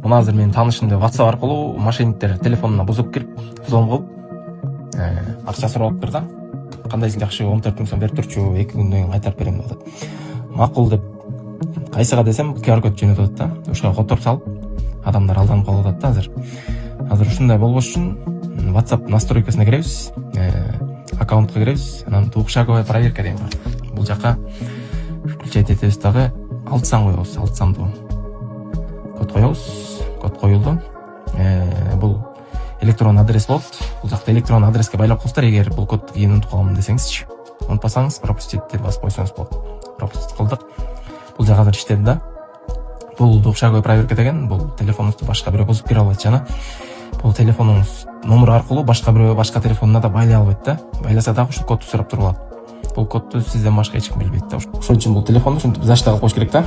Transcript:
Мына азыр менин таанышымда WhatsApp аркылуу мошенниктер телефонуна бузуп кирип, взлом кылып, акча сурап алыптыр да. Кандай жакшы 14 миң сом берип турчу, 2 күндөн кийин кайтарып берем деп атат. Макул деп кайсыга десем QR код жөнөтүп атат да. Ушуга которуп салып, адамдар алданып калып атат да азыр. Азыр ушундай болбош үчүн WhatsApp настройкасына киребиз, аккаунтка киребиз, анан двухшаговая проверка деген бар. Бул жака включать этебиз дагы, 6 сан коебуз, 6 сандуу код коебуз. Код коюлду. Бул электрон адрес болот. Бул жакта электрон адреске байлап коесуздар, эгер бул кодду кийин унутуп калам десеңизчи. Унутпасаңыз пропустить деп басып койсоңуз болот. Пропустить кылдык. Бул жак азыр иштеди да. Бул двухшаговая проверка деген, бул телефонуңузду башка бирөө бузуп кире албайт жана бул телефонуңуз номер аркылуу башка бирөө башка телефонуна да байлай албайт да. Байласа дагы ушул кодду сурап туруп алат. Бул кодду сизден башка эч ким билбейт да. Ошон үчүн бул телефонду ушинтип заштагы коюш керек да.